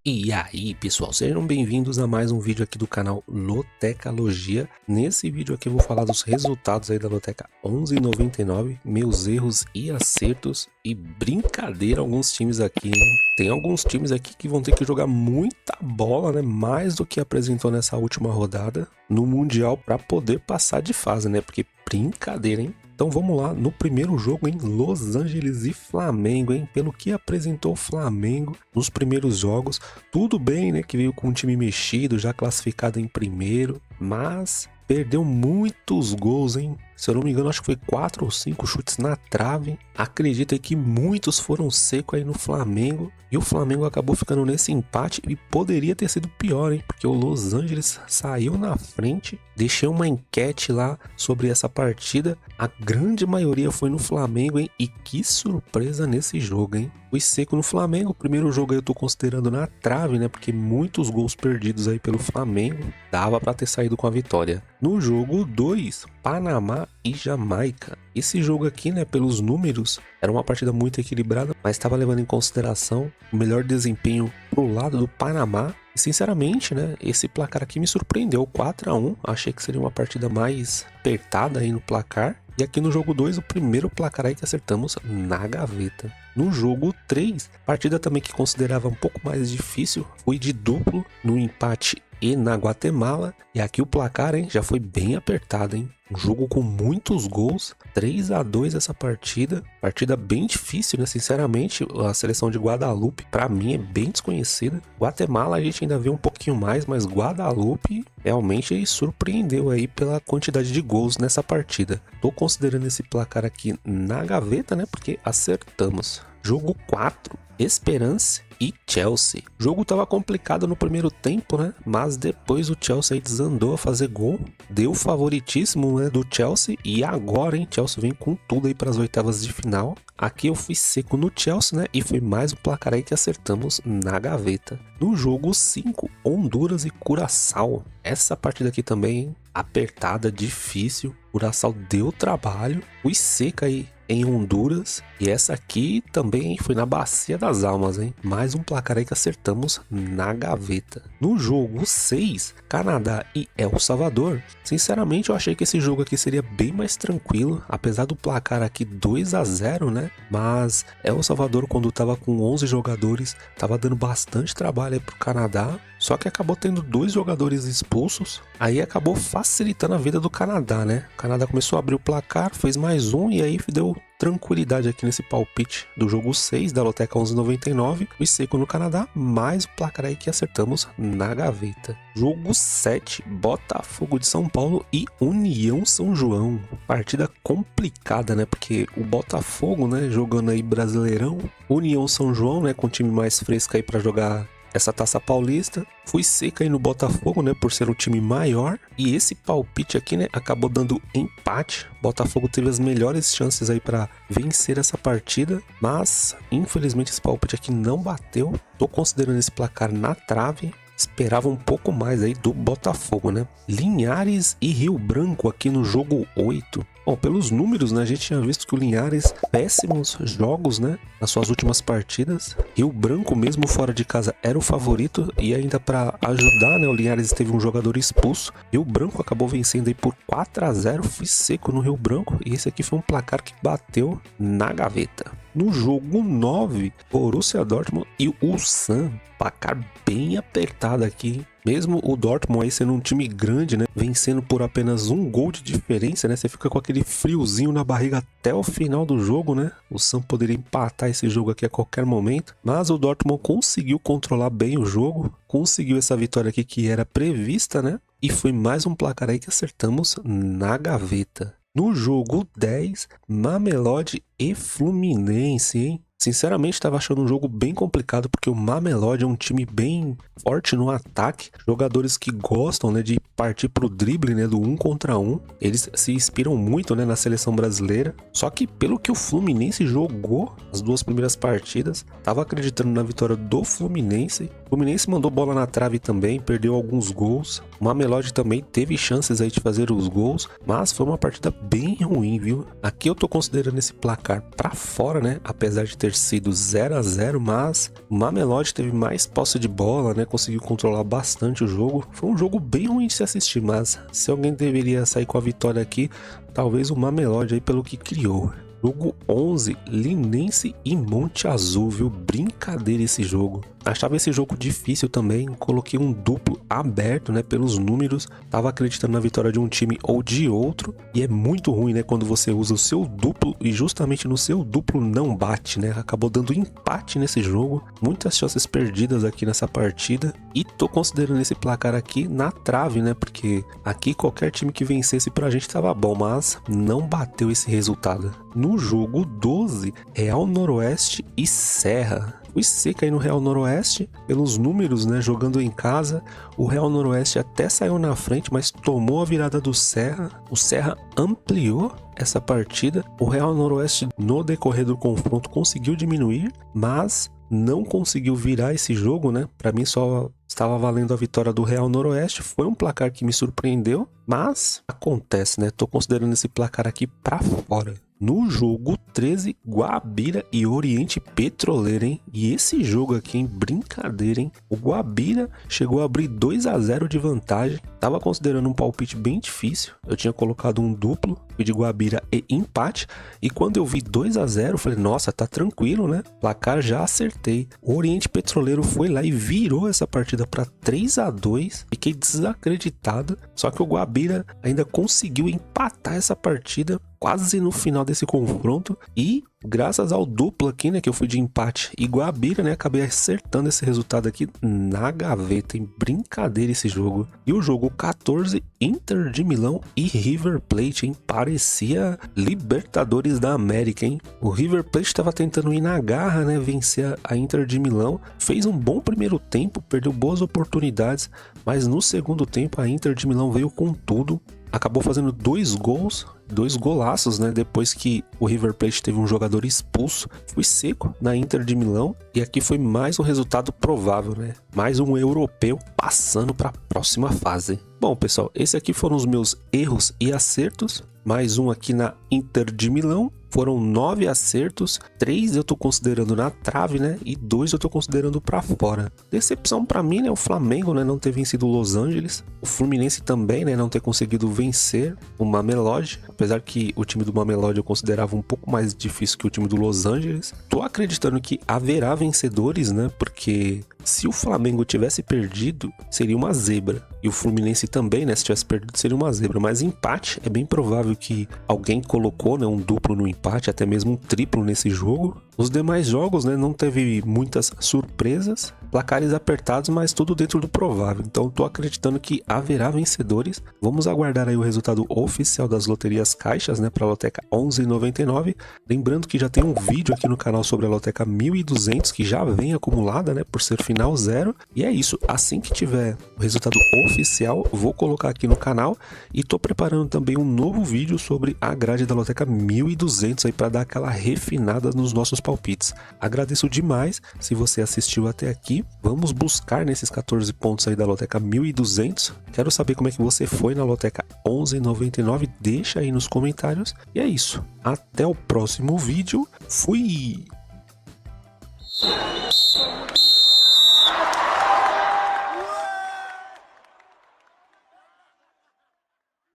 E aí pessoal, sejam bem-vindos a mais um vídeo aqui do canal Lotecalogia. Nesse vídeo aqui eu vou falar dos resultados aí da Loteca 11,99, meus erros e acertos e brincadeira alguns times aqui, hein? Tem alguns times aqui que vão ter que jogar muita bola, né? Mais do que apresentou nessa última rodada no Mundial para poder passar de fase, né? Porque brincadeira, hein? Então vamos lá, no primeiro jogo em Los Angeles e Flamengo, hein? Pelo que apresentou o Flamengo nos primeiros jogos, tudo bem, né? Que veio com um time mexido, já classificado em primeiro, mas perdeu muitos gols, hein? Se eu não me engano, acho que foi 4 ou 5 chutes na trave. Acredito que muitos foram secos aí no Flamengo. E o Flamengo acabou ficando nesse empate e poderia ter sido pior, hein? Porque o Los Angeles saiu na frente. Deixei uma enquete lá sobre essa partida. A grande maioria foi no Flamengo, hein? E que surpresa nesse jogo, hein? Fui seco no Flamengo. O primeiro jogo aí eu tô considerando na trave, né? Porque muitos gols perdidos aí pelo Flamengo. Dava pra ter saído com a vitória. No jogo 2, Panamá e Jamaica. Esse jogo aqui, né, pelos números, era uma partida muito equilibrada, mas estava levando em consideração o melhor desempenho pro lado do Panamá. E sinceramente, né, esse placar aqui me surpreendeu, 4-1. Achei que seria uma partida mais apertada aí no placar. E aqui no jogo 2, o primeiro placar aí que acertamos na gaveta. No jogo 3, partida também que considerava um pouco mais difícil, fui de duplo no empate e na Guatemala. E aqui o placar, hein, já foi bem apertado, hein? Um jogo com muitos gols, 3-2 essa partida. Partida bem difícil, né? Sinceramente, a seleção de Guadalupe, pra mim, é bem desconhecida. Guatemala a gente ainda vê um pouquinho mais, mas Guadalupe realmente surpreendeu aí pela quantidade de gols nessa partida. Tô considerando esse placar aqui na gaveta, né? Porque acertamos. Jogo 4, Esperance e Chelsea. O jogo tava complicado no primeiro tempo, né? Mas depois o Chelsea aí desandou a fazer gol. Deu favoritíssimo, né, do Chelsea. E agora, hein? Chelsea vem com tudo aí para as oitavas de final. Aqui eu fui seco no Chelsea, né? E foi mais um placar aí que acertamos na gaveta. No jogo 5, Honduras e Curaçao. Essa partida aqui também, hein? Apertada, difícil. Curaçao deu trabalho. Fui seca aí em Honduras. E essa aqui também foi na Bacia das Almas, hein? Mais um placar aí que acertamos na gaveta. No jogo 6, Canadá e El Salvador. Sinceramente, eu achei que esse jogo aqui seria bem mais tranquilo. Apesar do placar aqui 2-0, né? Mas El Salvador, quando tava com 11 jogadores, tava dando bastante trabalho aí pro Canadá. Só que acabou tendo 2 jogadores expulsos. Aí acabou facilitando a vida do Canadá, né? O Canadá começou a abrir o placar, fez mais um e aí deu tranquilidade aqui nesse palpite do jogo 6 da Loteca 11,99. O seco no Canadá, mais o placar aí que acertamos na gaveta. Jogo 7, Botafogo de São Paulo e União São João. Partida complicada, né? Porque o Botafogo, né, jogando aí Brasileirão. União São João, né, com o time mais fresco aí para jogar essa Taça Paulista. Fui seca aí no Botafogo, né, por ser um time maior. E esse palpite aqui, né, acabou dando empate. Botafogo teve as melhores chances aí para vencer essa partida, mas infelizmente esse palpite aqui não bateu. Tô considerando esse placar na trave. Esperava um pouco mais aí do Botafogo, né? Linhares e Rio Branco aqui no jogo 8. Bom, pelos números, né, a gente tinha visto que o Linhares, péssimos jogos, né, nas suas últimas partidas. Rio Branco, mesmo fora de casa, era o favorito e ainda para ajudar, né, o Linhares teve um jogador expulso. Rio Branco acabou vencendo aí por 4-0, fui seco no Rio Branco e esse aqui foi um placar que bateu na gaveta. No jogo 9, Borussia Dortmund e o Ulsan, placar bem apertado aqui. Mesmo o Dortmund aí sendo um time grande, né, vencendo por apenas um gol de diferença, né, você fica com aquele friozinho na barriga até o final do jogo, né. O Sam poderia empatar esse jogo aqui a qualquer momento, mas o Dortmund conseguiu controlar bem o jogo, conseguiu essa vitória aqui que era prevista, né, e foi mais um placar aí que acertamos na gaveta. No jogo 10, Mamelodi e Fluminense, hein. Sinceramente, estava achando um jogo bem complicado, porque o Mamelodi é um time bem forte no ataque. Jogadores que gostam, né, de partir pro drible, né, do 1 contra 1. Eles se inspiram muito, né, na seleção brasileira. Só que pelo que o Fluminense jogou as duas primeiras partidas, tava acreditando na vitória do Fluminense. O Fluminense mandou bola na trave também, perdeu alguns gols. O Mamelodi também teve chances aí de fazer os gols, mas foi uma partida bem ruim, viu? Aqui eu tô considerando esse placar pra fora, né? Apesar de ter sido 0-0, mas o Mamelodi teve mais posse de bola, né? Conseguiu controlar bastante o jogo. Foi um jogo bem ruim de se assistir, mas se alguém deveria sair com a vitória aqui, talvez o Mamelodi aí, pelo que criou. Jogo 11, Linense e Monte Azul, viu? Brincadeira esse jogo. Achava esse jogo difícil também, coloquei um duplo aberto, né, pelos números. Tava acreditando na vitória de um time ou de outro. E é muito ruim, né, quando você usa o seu duplo e justamente no seu duplo não bate, né? Acabou dando empate nesse jogo. Muitas chances perdidas aqui nessa partida. E tô considerando esse placar aqui na trave, né? Porque aqui qualquer time que vencesse pra gente tava bom, mas não bateu esse resultado. No jogo 12, Real Noroeste e Serra. Fui seca aí no Real Noroeste, pelos números, né, jogando em casa. O Real Noroeste até saiu na frente, mas tomou a virada do Serra. O Serra ampliou essa partida. O Real Noroeste, no decorrer do confronto, conseguiu diminuir, mas não conseguiu virar esse jogo, né? Para mim só estava valendo a vitória do Real Noroeste. Foi um placar que me surpreendeu, mas acontece, né? Tô considerando esse placar aqui para fora. No jogo 13, Guabira e Oriente Petroleiro, hein? E esse jogo aqui, hein? Brincadeira, hein? O Guabira chegou a abrir 2-0 de vantagem. Tava considerando um palpite bem difícil. Eu tinha colocado um duplo, fui de Guabira e empate. E quando eu vi 2-0, falei, nossa, tá tranquilo, né? Placar já acertei. O Oriente Petroleiro foi lá e virou essa partida para 3-2. Fiquei desacreditado. Só que o Guabira ainda conseguiu empatar essa partida quase no final desse confronto, e graças ao duplo aqui, né, que eu fui de empate e Guabira, né, acabei acertando esse resultado aqui na gaveta. Em brincadeira esse jogo. E o jogo 14, Inter de Milão e River Plate, hein? Parecia Libertadores da América, hein? O River Plate estava tentando ir na garra, né, vencer a Inter de Milão. Fez um bom primeiro tempo, perdeu boas oportunidades, mas no segundo tempo a Inter de Milão veio com tudo. Acabou fazendo 2 gols, 2 golaços, né? Depois que o River Plate teve um jogador expulso. Fui seco na Inter de Milão. E aqui foi mais um resultado provável, né? Mais um europeu passando para a próxima fase. Bom, pessoal, esses aqui foram os meus erros e acertos. Mais um aqui na Inter de Milão. Foram 9 acertos, 3 eu tô considerando na trave, né? E 2 eu tô considerando pra fora. Decepção pra mim, né? O Flamengo, né, não ter vencido o Los Angeles. O Fluminense também, né, não ter conseguido vencer o Mamelodi. Apesar que o time do Mamelodi eu considerava um pouco mais difícil que o time do Los Angeles. Tô acreditando que haverá vencedores, né? Porque se o Flamengo tivesse perdido, seria uma zebra. E o Fluminense também, né? Se tivesse perdido, seria uma zebra. Mas empate, é bem provável que alguém colocou, né, um duplo no empate, até mesmo um triplo nesse jogo. Os demais jogos, né, não teve muitas surpresas, placares apertados, mas tudo dentro do provável. Então tô acreditando que haverá vencedores. Vamos aguardar aí o resultado oficial das loterias caixas, né, para a loteca 11,99. Lembrando que já tem um vídeo aqui no canal sobre a loteca 1200 que já vem acumulada, né, por ser final 0. E é isso, assim que tiver o resultado oficial, vou colocar aqui no canal, e tô preparando também um novo vídeo sobre a grade da loteca 1200 aí para dar aquela refinada nos nossos palpites. Agradeço demais se você assistiu até aqui. Vamos buscar nesses 14 pontos aí da loteca 1200. Quero saber como é que você foi na loteca 11,99. Deixa aí nos comentários. E é isso. Até o próximo vídeo. Fui!